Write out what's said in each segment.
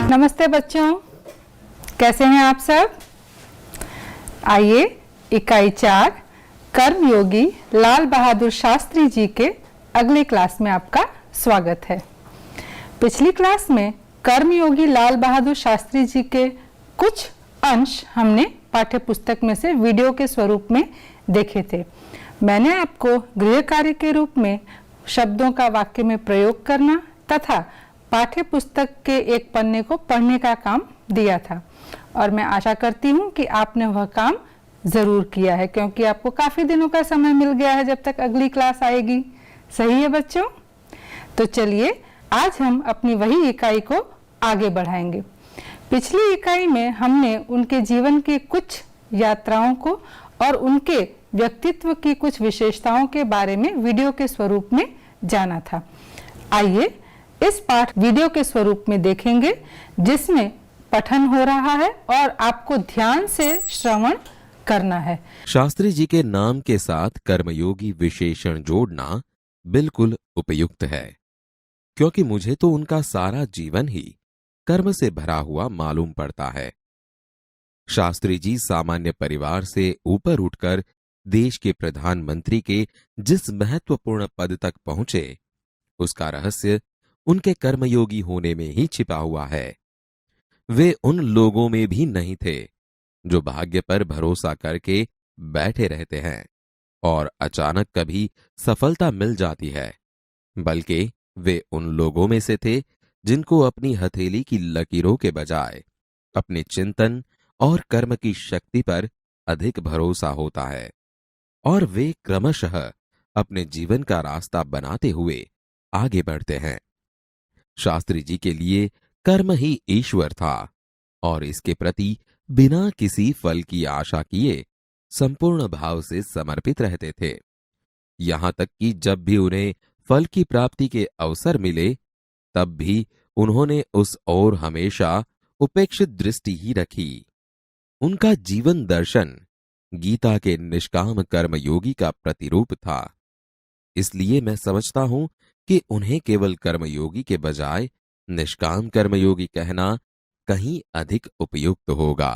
नमस्ते बच्चों, कैसे हैं आप सब। आइए इकाई 4 कर्मयोगी लाल बहादुर शास्त्री जी के अगली क्लास में आपका स्वागत है। पिछली क्लास में कर्मयोगी लाल बहादुर शास्त्री जी के कुछ अंश हमने पाठ्य पुस्तक में से वीडियो के स्वरूप में देखे थे। मैंने आपको गृह कार्य के रूप में शब्दों का वाक्य में प्रयोग करना तथा पाठ्य पुस्तक के एक पन्ने को पढ़ने का काम दिया था और मैं आशा करती हूँ कि आपने वह काम जरूर किया है, क्योंकि आपको काफी दिनों का समय मिल गया है जब तक अगली क्लास आएगी। सही है बच्चों? तो चलिए आज हम अपनी वही इकाई को आगे बढ़ाएंगे। पिछली इकाई में हमने उनके जीवन की कुछ यात्राओं को और उनके व्यक्तित्व की कुछ विशेषताओं के बारे में वीडियो के स्वरूप में जाना था। आइए इस पाठ वीडियो के स्वरूप में देखेंगे, जिसमें पठन हो रहा है और आपको ध्यान से श्रवण करना है। शास्त्री जी के नाम के साथ कर्मयोगी विशेषण जोड़ना बिल्कुल उपयुक्त है, क्योंकि मुझे तो उनका सारा जीवन ही कर्म से भरा हुआ मालूम पड़ता है। शास्त्री जी सामान्य परिवार से ऊपर उठकर देश के प्रधानमंत्री के जिस महत्वपूर्ण पद तक पहुंचे, उसका रहस्य उनके कर्मयोगी होने में ही छिपा हुआ है। वे उन लोगों में भी नहीं थे जो भाग्य पर भरोसा करके बैठे रहते हैं और अचानक कभी सफलता मिल जाती है, बल्कि वे उन लोगों में से थे जिनको अपनी हथेली की लकीरों के बजाय अपने चिंतन और कर्म की शक्ति पर अधिक भरोसा होता है और वे क्रमशः अपने जीवन का रास्ता बनाते हुए आगे बढ़ते हैं। शास्त्री जी के लिए कर्म ही ईश्वर था और इसके प्रति बिना किसी फल की आशा किए संपूर्ण भाव से समर्पित रहते थे। यहां तक कि जब भी उन्हें फल की प्राप्ति के अवसर मिले, तब भी उन्होंने उस ओर हमेशा उपेक्षित दृष्टि ही रखी। उनका जीवन दर्शन गीता के निष्काम कर्मयोगी का प्रतिरूप था। इसलिए मैं समझता हूं कि उन्हें केवल कर्मयोगी के बजाय निष्काम कर्मयोगी कहना कहीं अधिक उपयुक्त होगा।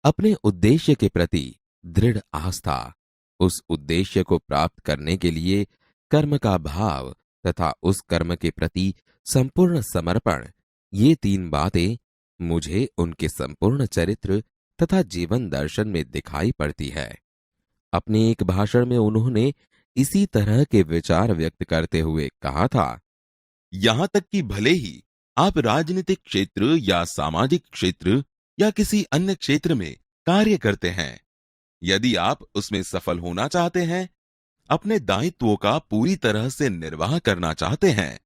अपने उद्देश्य के प्रति दृढ़ आस्था, उस उद्देश्य को प्राप्त करने के लिए कर्म का भाव तथा उस कर्म के प्रति संपूर्ण समर्पण, ये 3 बातें मुझे उनके संपूर्ण चरित्र तथा जीवन दर्शन में दिखाई पड़ती है। अपने एक भाषण में उन्होंने इसी तरह के विचार व्यक्त करते हुए कहा था, यहां तक कि भले ही आप राजनीतिक क्षेत्र या सामाजिक क्षेत्र या किसी अन्य क्षेत्र में कार्य करते हैं, यदि आप उसमें सफल होना चाहते हैं, अपने दायित्वों का पूरी तरह से निर्वाह करना चाहते हैं,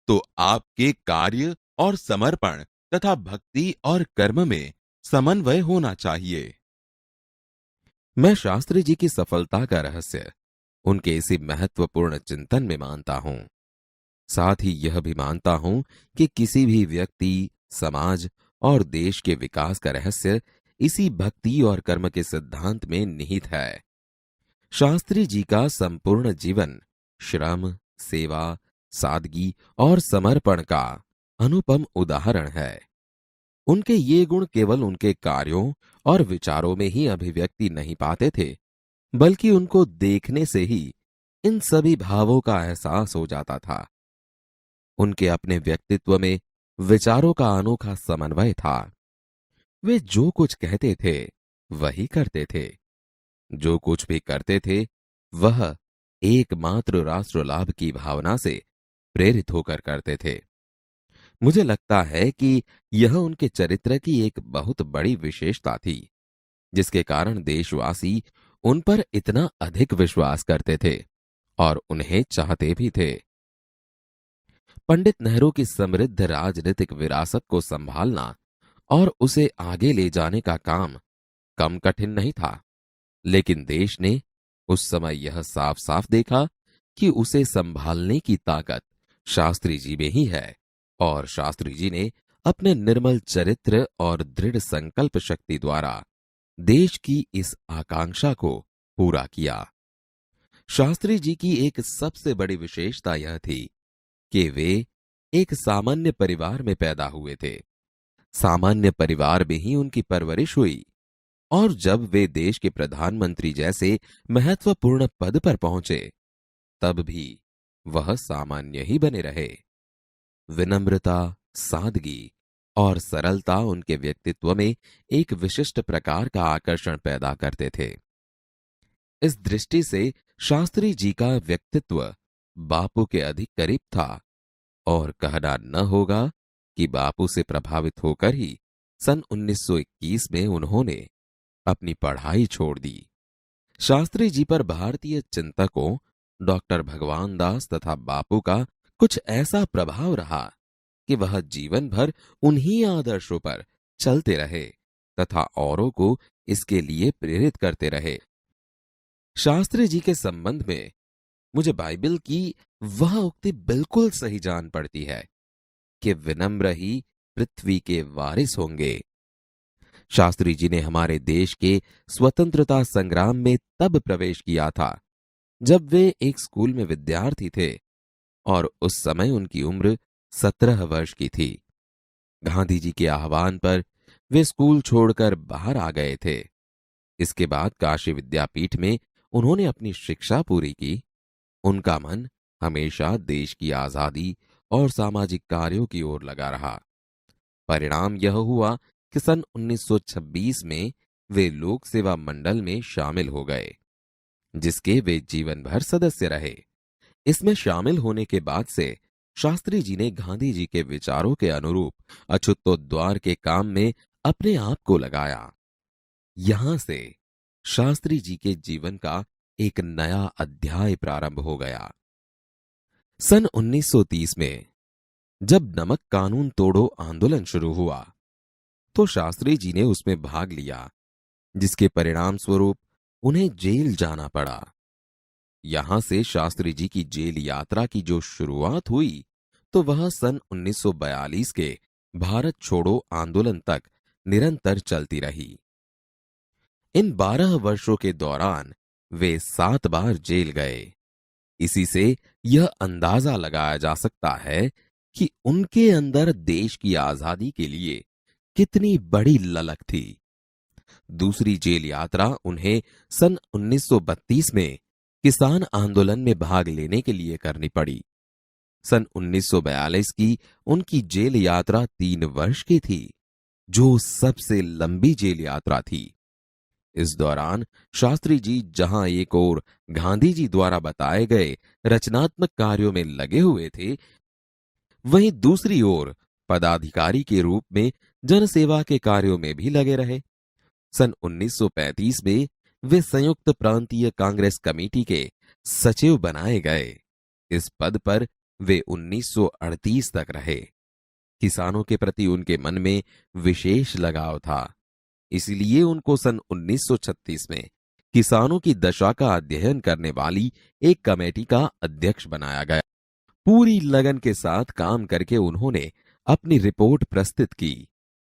तो आपके कार्य और समर्पण तथा भक्ति और कर्म में समन्वय होना चाहिए। मैं शास्त्री जी की सफलता का रहस्य उनके इसी महत्वपूर्ण चिंतन में मानता हूं। साथ ही यह भी मानता हूं कि किसी भी व्यक्ति, समाज और देश के विकास का रहस्य इसी भक्ति और कर्म के सिद्धांत में निहित है। शास्त्री जी का संपूर्ण जीवन श्रम, सेवा, सादगी और समर्पण का अनुपम उदाहरण है। उनके ये गुण केवल उनके कार्यों और विचारों में ही अभिव्यक्ति नहीं पाते थे, बल्कि उनको देखने से ही इन सभी भावों का एहसास हो जाता था। उनके अपने व्यक्तित्व में विचारों का अनोखा समन्वय था। वे जो कुछ कहते थे वही करते थे। जो कुछ भी करते थे वह एकमात्र राष्ट्र लाभ की भावना से प्रेरित होकर करते थे। मुझे लगता है कि यह उनके चरित्र की एक बहुत बड़ी विशेषता थी, जिसके कारण देशवासी उन पर इतना अधिक विश्वास करते थे और उन्हें चाहते भी थे। पंडित नेहरू की समृद्ध राजनीतिक विरासत को संभालना और उसे आगे ले जाने का काम कम कठिन नहीं था, लेकिन देश ने उस समय यह साफ साफ देखा कि उसे संभालने की ताकत शास्त्री जी में ही है और शास्त्री जी ने अपने निर्मल चरित्र और दृढ़ संकल्प शक्ति द्वारा देश की इस आकांक्षा को पूरा किया। शास्त्री जी की एक सबसे बड़ी विशेषता यह थी कि वे एक सामान्य परिवार में पैदा हुए थे सामान्य परिवार में ही उनकी परवरिश हुई और जब वे देश के प्रधानमंत्री जैसे महत्वपूर्ण पद पर पहुंचे तब भी वह सामान्य ही बने रहे। विनम्रता, सादगी और सरलता उनके व्यक्तित्व में एक विशिष्ट प्रकार का आकर्षण पैदा करते थे। इस दृष्टि से शास्त्री जी का व्यक्तित्व बापू के अधिक करीब था और कहना न होगा कि बापू से प्रभावित होकर ही सन 1921 में उन्होंने अपनी पढ़ाई छोड़ दी। शास्त्री जी पर भारतीय चिंतकों डॉक्टर भगवान दास तथा बापू का कुछ ऐसा प्रभाव रहा कि वह जीवन भर उन्हीं आदर्शों पर चलते रहे तथा औरों को इसके लिए प्रेरित करते रहे। शास्त्री जी के संबंध में मुझे बाइबल की वह उक्ति बिल्कुल सही जान पड़ती है कि विनम्र ही पृथ्वी के वारिस होंगे। शास्त्री जी ने हमारे देश के स्वतंत्रता संग्राम में तब प्रवेश किया था जब वे एक स्कूल में विद्यार्थी थे और उस समय उनकी उम्र 17 वर्ष की थी। गांधी जी के आह्वान पर वे स्कूल छोड़कर बाहर आ गए थे। इसके बाद काशी विद्यापीठ में उन्होंने अपनी शिक्षा पूरी की। उनका मन हमेशा देश की आजादी और सामाजिक कार्यों की ओर लगा रहा। परिणाम यह हुआ कि सन 1926 में वे लोक सेवा मंडल में शामिल हो गए, जिसके वे जीवन भर सदस्य रहे। इसमें शामिल होने के बाद से शास्त्री जी ने गांधी जी के विचारों के अनुरूप अछूतोद्वार के काम में अपने आप को लगाया। यहां से शास्त्री जी के जीवन का एक नया अध्याय प्रारंभ हो गया। सन 1930 में जब नमक कानून तोड़ो आंदोलन शुरू हुआ तो शास्त्री जी ने उसमें भाग लिया, जिसके परिणाम स्वरूप उन्हें जेल जाना पड़ा। यहां से शास्त्री जी की जेल यात्रा की जो शुरुआत हुई तो वह सन 1942 के भारत छोड़ो आंदोलन तक निरंतर चलती रही। इन 12 वर्षों के दौरान वे 7 बार जेल गए। इसी से यह अंदाजा लगाया जा सकता है कि उनके अंदर देश की आजादी के लिए कितनी बड़ी ललक थी। दूसरी जेल यात्रा उन्हें सन 1932 में किसान आंदोलन में भाग लेने के लिए करनी पड़ी। सन 1942 की उनकी जेल यात्रा 3 वर्ष की थी, जो सबसे लंबी जेल यात्रा थी। इस दौरान शास्त्री जी जहां एक ओर गांधी जी द्वारा बताए गए रचनात्मक कार्यों में लगे हुए थे, वहीं दूसरी ओर पदाधिकारी के रूप में जनसेवा के कार्यों में भी लगे रहे। सन 1935 में वे संयुक्त प्रांतीय कांग्रेस कमेटी के सचिव बनाए गए। इस पद पर वे 1938 तक रहे। किसानों के प्रति उनके मन में विशेष लगाव था, इसलिए उनको सन 1936 में किसानों की दशा का अध्ययन करने वाली एक कमेटी का अध्यक्ष बनाया गया। पूरी लगन के साथ काम करके उन्होंने अपनी रिपोर्ट प्रस्तुत की,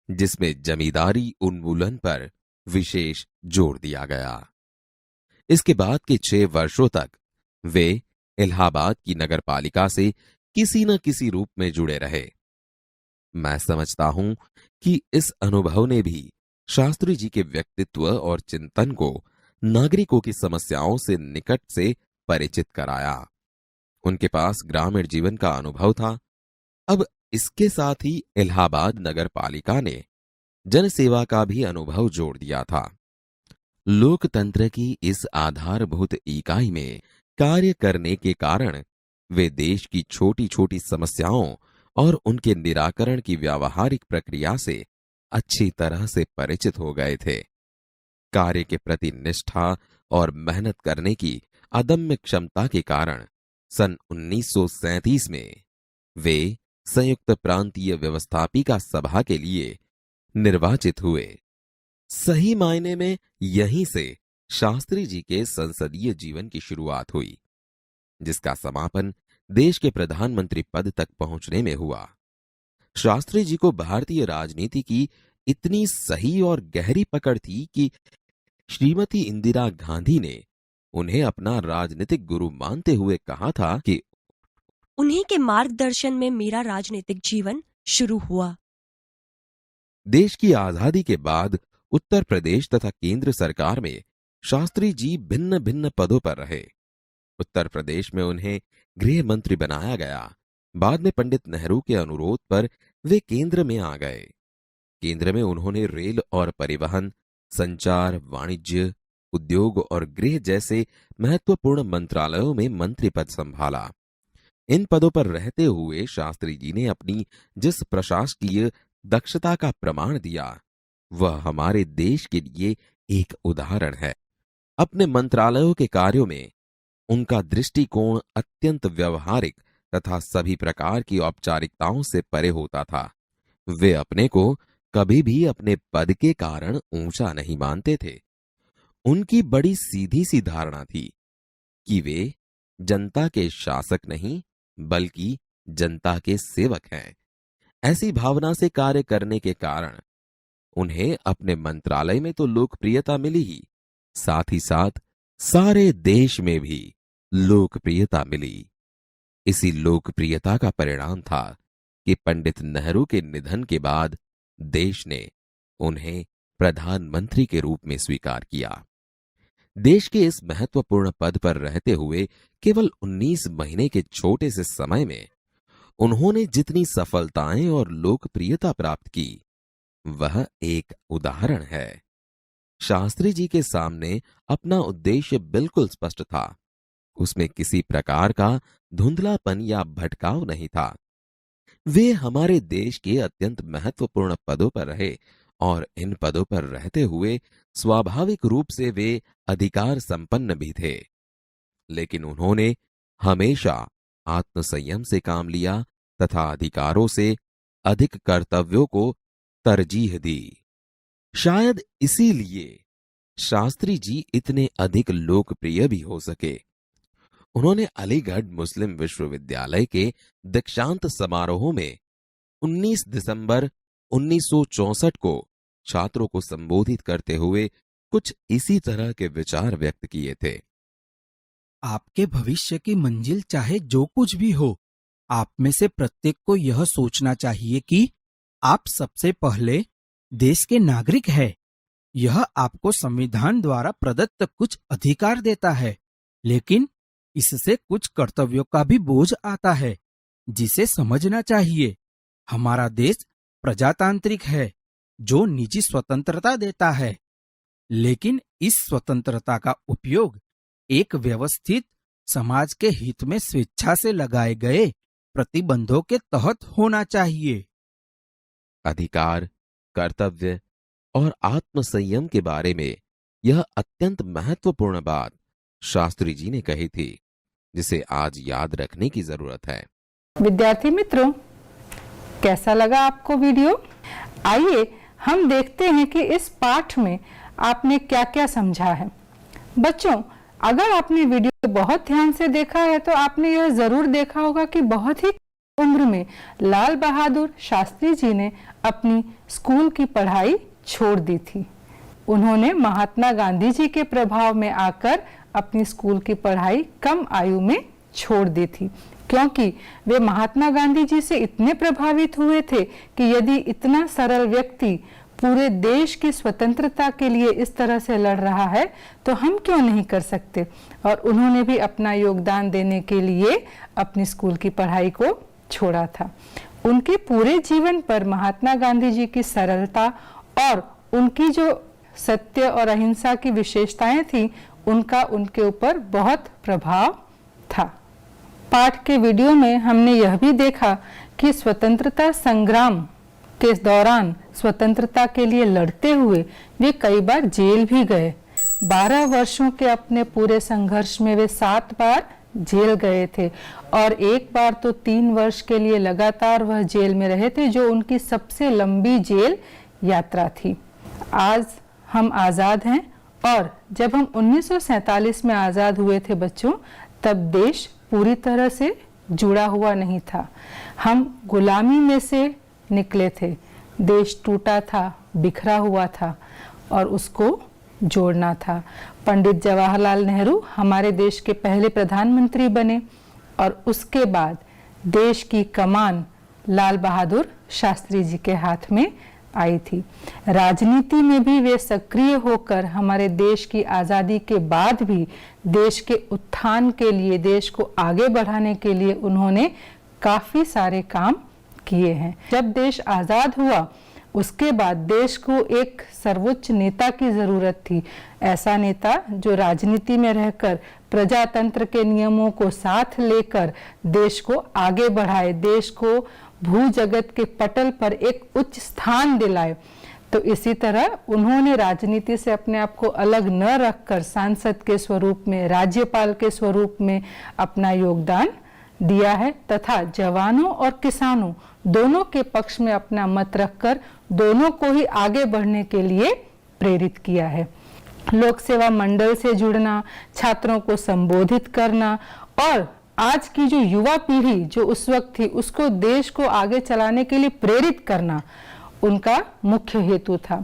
जिसमें जमींदारी उन्मूलन पर विशेष जोर दिया गया। इसके बाद के 6 वर्षों तक वे इलाहाबाद की नगरपालिका से किसी न किसी रूप में जुड़े रहे। मैं समझता हूं कि इस अनुभव ने भी शास्त्री जी के व्यक्तित्व और चिंतन को नागरिकों की समस्याओं से निकट से परिचित कराया। उनके पास ग्रामीण जीवन का अनुभव था। अब इसके साथ ही इलाहाबाद नगरपालिका ने जनसेवा का भी अनुभव जोड़ दिया था। लोकतंत्र की इस आधारभूत इकाई में कार्य करने के कारण वे देश की छोटी छोटी समस्याओं और उनके निराकरण की व्यावहारिक प्रक्रिया से अच्छी तरह से परिचित हो गए थे। कार्य के प्रति निष्ठा और मेहनत करने की अदम्य क्षमता के कारण सन 1937 में वे संयुक्त प्रांतीय व्यवस्थापिका सभा के लिए निर्वाचित हुए। सही मायने में यहीं से शास्त्री जी के संसदीय जीवन की शुरुआत हुई, जिसका समापन देश के प्रधानमंत्री पद तक पहुंचने में हुआ। शास्त्री जी को भारतीय राजनीति की इतनी सही और गहरी पकड़ थी कि श्रीमती इंदिरा गांधी ने उन्हें अपना राजनीतिक गुरु मानते हुए कहा था कि उन्हीं के मार्गदर्शन में मेरा राजनीतिक जीवन शुरू हुआ। देश की आजादी के बाद उत्तर प्रदेश तथा केंद्र सरकार में शास्त्री जी भिन्न भिन्न पदों पर रहे। उत्तर प्रदेश में उन्हें गृह मंत्री बनाया गया। बाद में पंडित नेहरू के अनुरोध पर वे केंद्र में आ गए। केंद्र में उन्होंने रेल और परिवहन, संचार, वाणिज्य, उद्योग और गृह जैसे महत्वपूर्ण मंत्रालयों में मंत्री पद संभाला। इन पदों पर रहते हुए शास्त्री जी ने अपनी जिस प्रशासकीय दक्षता का प्रमाण दिया, वह हमारे देश के लिए एक उदाहरण है। अपने मंत्रालयों के कार्यों में उनका दृष्टिकोण अत्यंत व्यवहारिक तथा सभी प्रकार की औपचारिकताओं से परे होता था। वे अपने को कभी भी अपने पद के कारण ऊंचा नहीं मानते थे। उनकी बड़ी सीधी सी धारणा थी कि वे जनता के शासक नहीं बल्कि जनता के सेवक हैं। ऐसी भावना से कार्य करने के कारण उन्हें अपने मंत्रालय में तो लोकप्रियता मिली ही, साथ ही साथ सारे देश में भी लोकप्रियता मिली। इसी लोकप्रियता का परिणाम था कि पंडित नेहरू के निधन के बाद देश ने उन्हें प्रधानमंत्री के रूप में स्वीकार किया। देश के इस महत्वपूर्ण पद पर रहते हुए केवल 19 महीने के छोटे से समय में उन्होंने जितनी सफलताएं और लोकप्रियता प्राप्त की, वह एक उदाहरण है। शास्त्री जी के सामने अपना उद्देश्य बिल्कुल स्पष्ट था। उसमें किसी प्रकार का धुंधलापन या भटकाव नहीं था। वे हमारे देश के अत्यंत महत्वपूर्ण पदों पर रहे और इन पदों पर रहते हुए स्वाभाविक रूप से वे अधिकार संपन्न भी थे, लेकिन उन्होंने हमेशा आत्मसंयम से काम लिया तथा अधिकारों से अधिक कर्तव्यों को तरजीह दी। शायद इसीलिए शास्त्री जी इतने अधिक लोकप्रिय भी हो सके। उन्होंने अलीगढ़ मुस्लिम विश्वविद्यालय के दीक्षांत समारोह में 19 दिसंबर 1964 को छात्रों को संबोधित करते हुए कुछ इसी तरह के विचार व्यक्त किए थे। आपके भविष्य की मंजिल चाहे जो कुछ भी हो, आप में से प्रत्येक को यह सोचना चाहिए कि आप सबसे पहले देश के नागरिक हैं। यह आपको संविधान द्वारा प्रदत्त कुछ अधिकार देता है, लेकिन इससे कुछ कर्तव्यों का भी बोझ आता है, जिसे समझना चाहिए। हमारा देश प्रजातांत्रिक है, जो निजी स्वतंत्रता देता है, लेकिन इस स्वतंत्रता का उपयोग एक व्यवस्थित समाज के हित में स्वेच्छा से लगाए गए प्रतिबंधों के तहत होना चाहिए। अधिकार, कर्तव्य और आत्मसंयम के बारे में यह अत्यंत महत्वपूर्ण बात शास्त्री जी ने कही थी, जिसे आज याद रखने की जरूरत है। विद्यार्थी मित्रों, कैसा लगा आपको वीडियो? आइए हम देखते हैं कि इस पाठ में आपने क्या क्या समझा है। बच्चों, अगर आपने वीडियो बहुत ध्यान से देखा है तो आपने यह जरूर देखा होगा कि बहुत ही उम्र में लाल बहादुर शास्त्री जी ने अपनी स्कूल की पढ़ाई छोड़ दी थी। उन्होंने महात्मा गांधी जी के प्रभाव में आकर अपनी स्कूल की पढ़ाई कम आयु में छोड़ दी थी, क्योंकि वे महात्मा गांधी जी से इतने प्रभावित हुए थे कि यदि इतना सरल व्यक्ति पूरे देश की स्वतंत्रता के लिए इस तरह से लड़ रहा है तो हम क्यों नहीं कर सकते। और उन्होंने भी अपना योगदान देने के लिए अपनी स्कूल की पढ़ाई को छोड़ा था। उनके पूरे जीवन पर महात्मा गांधी जी की सरलता और उनकी जो सत्य और अहिंसा की विशेषताएं थी, उनका उनके ऊपर बहुत प्रभाव था। पाठ के वीडियो में हमने यह भी देखा कि स्वतंत्रता संग्राम के दौरान स्वतंत्रता के लिए लड़ते हुए वे कई बार जेल भी गए। 12 वर्षों के अपने पूरे संघर्ष में वे 7 बार जेल गए थे और एक बार तो 3 वर्ष के लिए लगातार वह जेल में रहे थे, जो उनकी सबसे लंबी जेल यात्रा थी। आज हम आज़ाद हैं और जब हम 1947 में आज़ाद हुए थे बच्चों, तब देश पूरी तरह से जुड़ा हुआ नहीं था। हम गुलामी में से निकले थे। देश टूटा था, बिखरा हुआ था और उसको जोड़ना था। पंडित जवाहरलाल नेहरू हमारे देश के पहले प्रधानमंत्री बने और उसके बाद देश की कमान लाल बहादुर शास्त्री जी के हाथ में आई थी। राजनीति में भी वे सक्रिय होकर हमारे देश की आज़ादी के बाद भी देश के उत्थान के लिए, देश को आगे बढ़ाने के लिए उन्होंने काफ़ी सारे काम किए हैं। जब देश आज़ाद हुआ उसके बाद देश को एक सर्वोच्च नेता की ज़रूरत थी, ऐसा नेता जो राजनीति में रहकर प्रजातंत्र के नियमों को साथ लेकर देश को आगे बढ़ाए, देश को भू जगत के पटल पर एक उच्च स्थान दिलाए। तो इसी तरह उन्होंने राजनीति से अपने आप को अलग न रखकर सांसद के स्वरूप में, राज्यपाल के स्वरूप में अपना योगदान दिया है तथा जवानों और किसानों दोनों के पक्ष में अपना मत रखकर दोनों को ही आगे बढ़ने के लिए प्रेरित किया है। लोक सेवा मंडल से जुड़ना, छात्रों को संबोधित करना और आज की जो युवा पीढ़ी जो उस वक्त थी उसको देश को आगे चलाने के लिए प्रेरित करना उनका मुख्य हेतु था।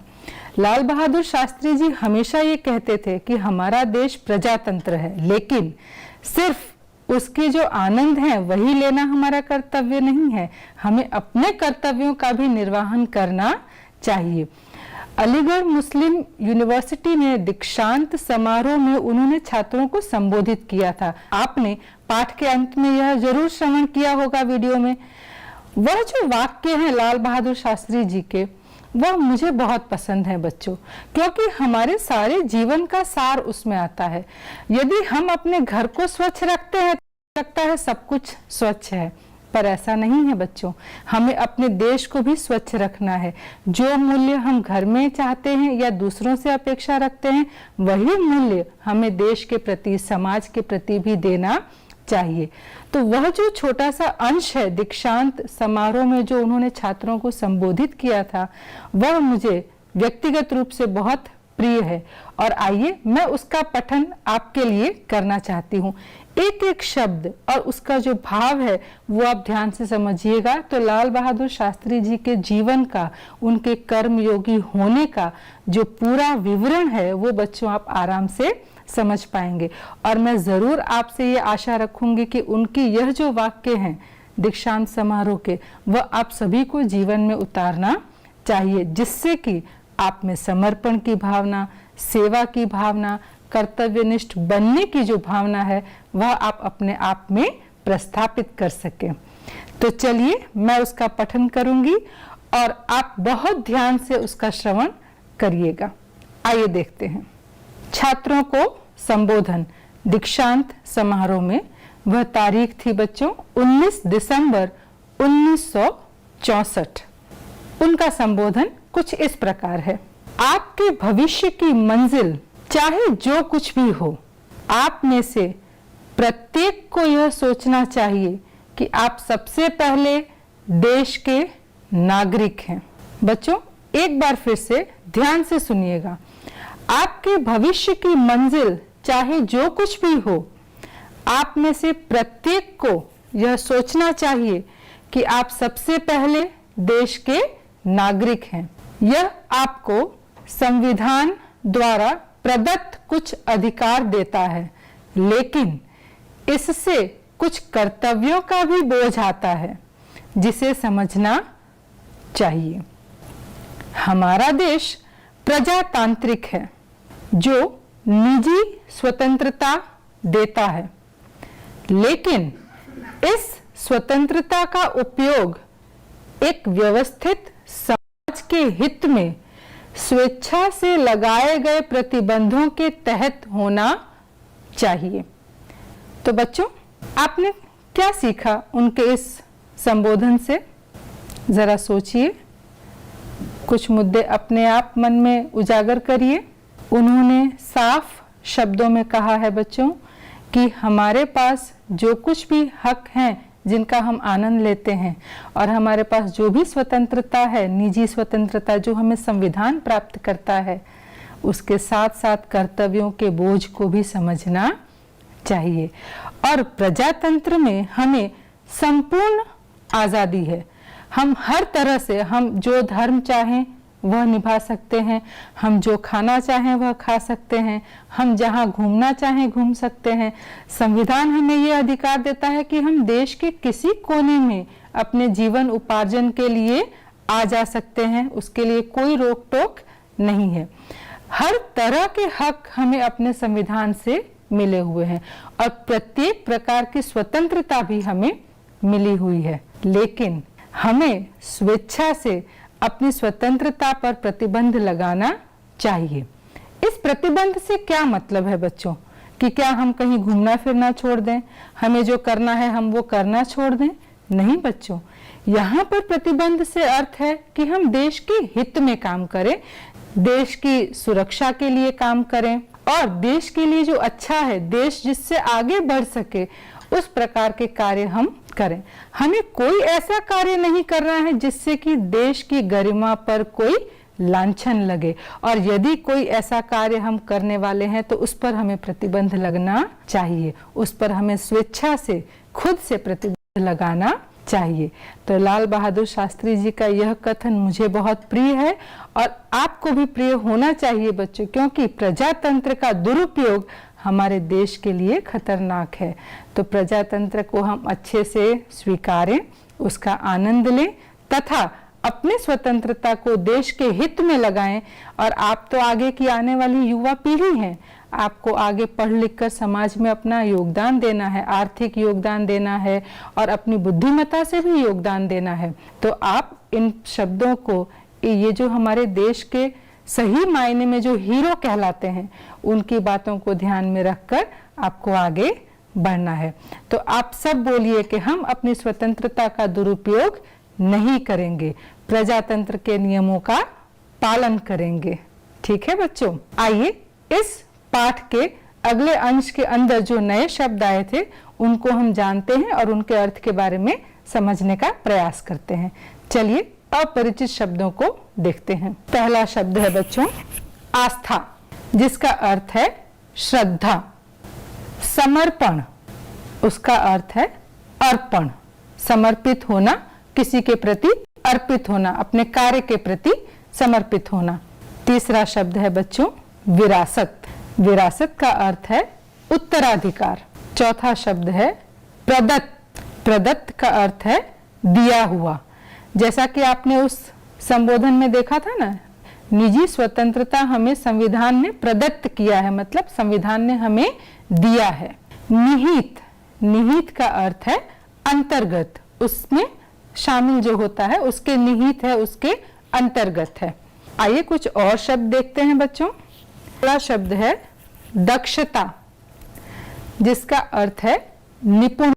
लाल बहादुर शास्त्री जी हमेशा ये कहते थे कि हमारा देश प्रजातंत्र है, लेकिन सिर्फ उसके जो आनंद है वही लेना हमारा कर्तव्य नहीं है, हमें अपने कर्तव्यों का भी निर्वहन करना चाहिए। अलीगढ़ मुस्लिम यूनिवर्सिटी में दीक्षांत समारोह में उन्होंने छात्रों को संबोधित किया था। आपने पाठ के अंत में यह जरूर श्रवण किया होगा वीडियो में। वह जो वाक्य हैं लाल बहादुर शास्त्री जी के, वह मुझे बहुत पसंद है बच्चों, क्योंकि हमारे सारे जीवन का सार उसमें आता है। यदि हम अपने घर को स्वच्छ रखते हैं तो लगता है सब कुछ स्वच्छ है, पर ऐसा नहीं है बच्चों। हमें अपने देश को भी स्वच्छ रखना है। जो मूल्य हम घर में चाहते हैं या दूसरों से अपेक्षा रखते हैं, वही मूल्य हमें देश के प्रति, समाज के प्रति भी देना चाहिए। तो वह जो छोटा सा अंश है दीक्षांत समारोह में जो उन्होंने छात्रों को संबोधित किया था, वह मुझे व्यक्तिगत रूप से बहुत प्रिय है और आइए मैं उसका पठन आपके लिए करना चाहती हूँ। एक एक शब्द और उसका जो भाव है वो आप ध्यान से समझिएगा तो लाल बहादुर शास्त्री जी के जीवन का, उनके कर्मयोगी होने का जो पूरा विवरण है वो बच्चों आप आराम से समझ पाएंगे। और मैं जरूर आपसे ये आशा रखूंगी कि उनकी यह जो वाक्य हैं दीक्षांत समारोह के, वह आप सभी को जीवन में उतारना चाहिए, जिससे कि आप में समर्पण की भावना, सेवा की भावना, कर्तव्यनिष्ठ बनने की जो भावना है वह आप अपने आप में प्रस्थापित कर सकें। तो चलिए मैं उसका पठन करूंगी और आप बहुत ध्यान से उसका श्रवण करिएगा। आइए देखते हैं। छात्रों को संबोधन दीक्षांत समारोह में, वह तारीख थी बच्चों 19 दिसंबर 1964। उनका संबोधन कुछ इस प्रकार है। आपके भविष्य की मंजिल चाहे जो कुछ भी हो, आप में से प्रत्येक को यह सोचना चाहिए कि आप सबसे पहले देश के नागरिक हैं। बच्चों एक बार फिर से ध्यान से सुनिएगा। आपके भविष्य की मंजिल चाहे जो कुछ भी हो, आप में से प्रत्येक को यह सोचना चाहिए कि आप सबसे पहले देश के नागरिक हैं। यह आपको संविधान द्वारा प्रदत्त कुछ अधिकार देता है, लेकिन इससे कुछ कर्तव्यों का भी बोझ आता है जिसे समझना चाहिए। हमारा देश प्रजातांत्रिक है जो निजी स्वतंत्रता देता है, लेकिन इस स्वतंत्रता का उपयोग एक व्यवस्थित समाज के हित में स्वेच्छा से लगाए गए प्रतिबंधों के तहत होना चाहिए। तो बच्चों आपने क्या सीखा उनके इस संबोधन से? जरा सोचिए, कुछ मुद्दे अपने आप मन में उजागर करिए। उन्होंने साफ शब्दों में कहा है बच्चों कि हमारे पास जो कुछ भी हक हैं जिनका हम आनंद लेते हैं और हमारे पास जो भी स्वतंत्रता है, निजी स्वतंत्रता जो हमें संविधान प्राप्त करता है, उसके साथ साथ कर्तव्यों के बोझ को भी समझना चाहिए। और प्रजातंत्र में हमें संपूर्ण आज़ादी है। हम हर तरह से, हम जो धर्म चाहें वह निभा सकते हैं, हम जो खाना चाहें वह खा सकते हैं, हम जहां घूमना चाहें घूम सकते हैं। संविधान हमें यह अधिकार देता है कि हम देश के किसी कोने में अपने जीवन उपार्जन के लिए आ जा सकते हैं, उसके लिए कोई रोक टोक नहीं है। हर तरह के हक हमें अपने संविधान से मिले हुए हैं और प्रत्येक प्रकार की स्वतंत्रता भी हमें मिली हुई है, लेकिन हमें स्वेच्छा से अपनी स्वतंत्रता पर प्रतिबंध लगाना चाहिए। इस प्रतिबंध से क्या मतलब है बच्चों, कि क्या हम कहीं घूमना फिरना छोड़ दें, हमें जो करना है हम वो करना छोड़ दें? नहीं बच्चों, यहाँ पर प्रतिबंध से अर्थ है कि हम देश के हित में काम करें, देश की सुरक्षा के लिए काम करें और देश के लिए जो अच्छा है, देश जिससे आगे बढ़ सके, उस प्रकार के कार्य हम करें। हमें कोई ऐसा कार्य नहीं करना है जिससे कि देश की गरिमा पर कोई लांछन लगे, और यदि कोई ऐसा कार्य हम करने वाले हैं तो उस पर हमें प्रतिबंध लगना चाहिए, उस पर हमें स्वेच्छा से खुद से प्रतिबंध लगाना चाहिए। तो लाल बहादुर शास्त्री जी का यह कथन मुझे बहुत प्रिय है और आपको भी प्रिय होना चाहिए बच्चों, क्योंकि प्रजातंत्र का दुरुपयोग हमारे देश के लिए खतरनाक है। तो प्रजातंत्र को हम अच्छे से स्वीकारें, उसका आनंद लें तथा अपनी स्वतंत्रता को देश के हित में लगाएं। और आप तो आगे की आने वाली युवा पीढ़ी हैं, आपको आगे पढ़ लिख कर समाज में अपना योगदान देना है, आर्थिक योगदान देना है और अपनी बुद्धिमत्ता से भी योगदान देना है। तो आप इन शब्दों को, ये जो हमारे देश के सही मायने में जो हीरो कहलाते हैं, उनकी बातों को ध्यान में रखकर आपको आगे बढ़ना है। तो आप सब बोलिए कि हम अपनी स्वतंत्रता का दुरुपयोग नहीं करेंगे, प्रजातंत्र के नियमों का पालन करेंगे। ठीक है बच्चों, आइए इस पाठ के अगले अंश के अंदर जो नए शब्द आए थे उनको हम जानते हैं और उनके अर्थ के बारे में समझने का प्रयास करते हैं। चलिए अपरिचित शब्दों को देखते हैं। पहला शब्द है बच्चों आस्था, जिसका अर्थ है श्रद्धा। समर्पण, उसका अर्थ है अर्पण, समर्पित होना, किसी के प्रति अर्पित होना, अपने कार्य के प्रति समर्पित होना। तीसरा शब्द है बच्चों विरासत, विरासत का अर्थ है उत्तराधिकार। चौथा शब्द है प्रदत्त, प्रदत्त का अर्थ है दिया हुआ। जैसा कि आपने उस संबोधन में देखा था ना, निजी स्वतंत्रता हमें संविधान ने प्रदत्त किया है, मतलब संविधान ने हमें दिया है। निहित, निहित का अर्थ है अंतर्गत, उसमें शामिल जो होता है उसके निहित है, उसके अंतर्गत है। आइए कुछ और शब्द देखते हैं बच्चों। अगला शब्द है दक्षता, जिसका अर्थ है निपुण,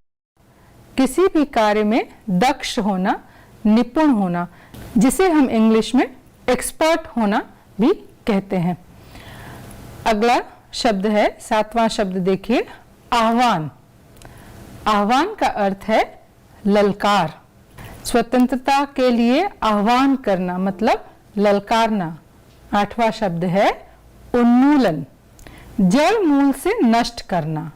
किसी भी कार्य में दक्ष होना, निपुण होना, जिसे हम इंग्लिश में एक्सपर्ट होना भी कहते हैं। अगला शब्द है, सातवां शब्द देखिए आह्वान। आह्वान का अर्थ है ललकार, स्वतंत्रता के लिए आह्वान करना मतलब ललकारना। आठवां शब्द है उन्मूलन, जड़ मूल से नष्ट करना,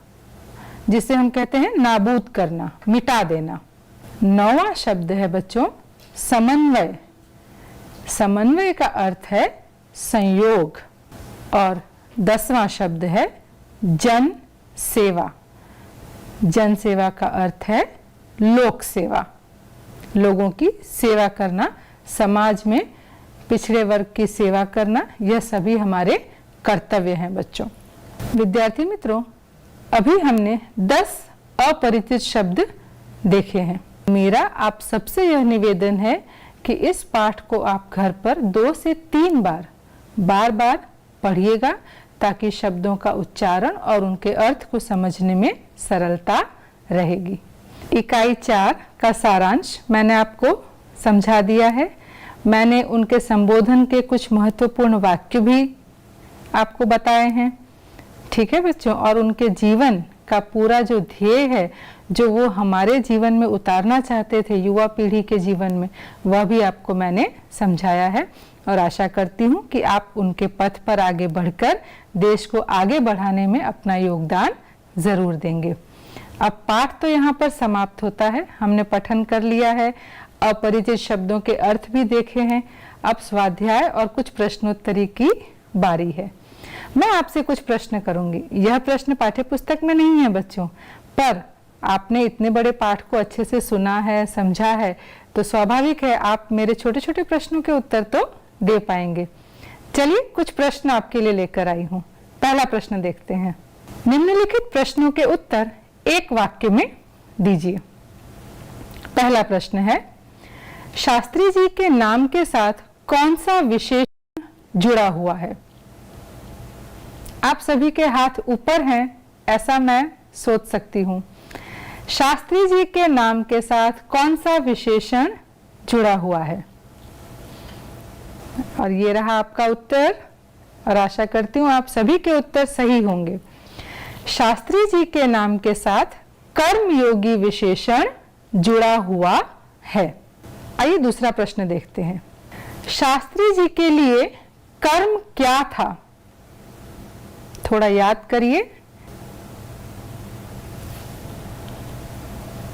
जिसे हम कहते हैं नाबूद करना, मिटा देना। नौवां शब्द है बच्चों समन्वय, समन्वय का अर्थ है संयोग। और 10वां शब्द है जन सेवा, जन सेवा का अर्थ है लोक सेवा, लोगों की सेवा करना, समाज में पिछड़े वर्ग की सेवा करना, यह सभी हमारे कर्तव्य हैं बच्चों। विद्यार्थी मित्रों, अभी हमने 10 अपरिचित शब्द देखे हैं। मेरा आप सबसे यह निवेदन है कि इस पाठ को आप घर पर 2 से 3 बार बार पढ़िएगा, ताकि शब्दों का उच्चारण और उनके अर्थ को समझने में सरलता रहेगी। इकाई 4 का सारांश मैंने आपको समझा दिया है। मैंने उनके संबोधन के कुछ महत्वपूर्ण वाक्य भी आपको बताए हैं। ठीक है बच्चों, और उनके जीवन का पूरा जो ध्येय है, जो वो हमारे जीवन में उतारना चाहते थे, युवा पीढ़ी के जीवन में, वह भी आपको मैंने समझाया है। और आशा करती हूँ कि आप उनके पथ पर आगे बढ़कर देश को आगे बढ़ाने में अपना योगदान जरूर देंगे। अब पाठ तो यहाँ पर समाप्त होता है। हमने पठन कर लिया है, अपरिचित शब्दों के अर्थ भी देखे हैं। अब स्वाध्याय और कुछ प्रश्नोत्तरी की बारी है। मैं आपसे कुछ प्रश्न करूंगी। यह प्रश्न पाठ्य पुस्तक में नहीं है बच्चों, पर आपने इतने बड़े पाठ को अच्छे से सुना है, समझा है, तो स्वाभाविक है आप मेरे छोटे छोटे प्रश्नों के उत्तर तो दे पाएंगे। चलिए कुछ प्रश्न आपके लिए लेकर आई हूं। पहला प्रश्न देखते हैं। निम्नलिखित प्रश्नों के उत्तर एक वाक्य में दीजिए। पहला प्रश्न है, शास्त्री जी के नाम के साथ कौन सा विशेषण जुड़ा हुआ है? आप सभी के हाथ ऊपर हैं, ऐसा मैं सोच सकती हूं। शास्त्री जी के नाम के साथ कौन सा विशेषण जुड़ा हुआ है? और ये रहा आपका उत्तर, और आशा करती हूं आप सभी के उत्तर सही होंगे। शास्त्री जी के नाम के साथ कर्मयोगी विशेषण जुड़ा हुआ है। आइए दूसरा प्रश्न देखते हैं। शास्त्री जी के लिए कर्म क्या था? थोड़ा याद करिए।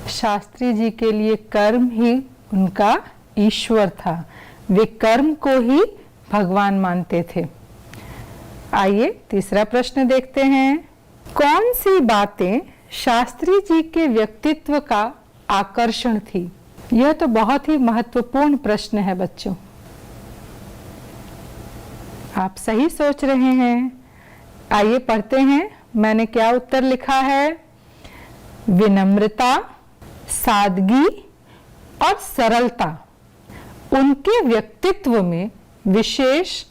शास्त्री जी के लिए कर्म ही उनका ईश्वर था, वे कर्म को ही भगवान मानते थे। आइए तीसरा प्रश्न देखते हैं। कौन सी बातें शास्त्री जी के व्यक्तित्व का आकर्षण थी? यह तो बहुत ही महत्वपूर्ण प्रश्न है बच्चों। आप सही सोच रहे हैं। आइए पढ़ते हैं, मैंने क्या उत्तर लिखा है। विनम्रता, सादगी और सरलता उनके व्यक्तित्व में विशेष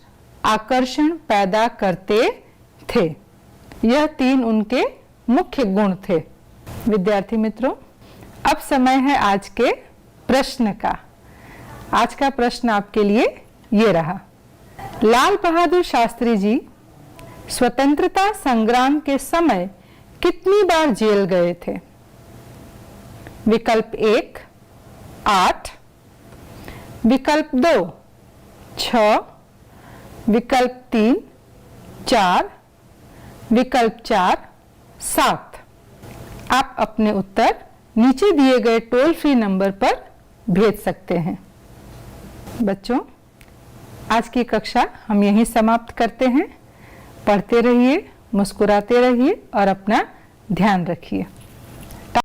आकर्षण पैदा करते थे। यह तीन उनके मुख्य गुण थे। विद्यार्थी मित्रों, अब समय है आज के प्रश्न का। आज का प्रश्न आपके लिए ये रहा। लाल बहादुर शास्त्री जी स्वतंत्रता संग्राम के समय कितनी बार जेल गए थे? विकल्प 1 8, विकल्प 2 6, विकल्प 3 4, विकल्प 4 7। आप अपने उत्तर नीचे दिए गए टोल फ्री नंबर पर भेज सकते हैं। बच्चों, आज की कक्षा हम यहीं समाप्त करते हैं। पढ़ते रहिए, मुस्कुराते रहिए और अपना ध्यान रखिए।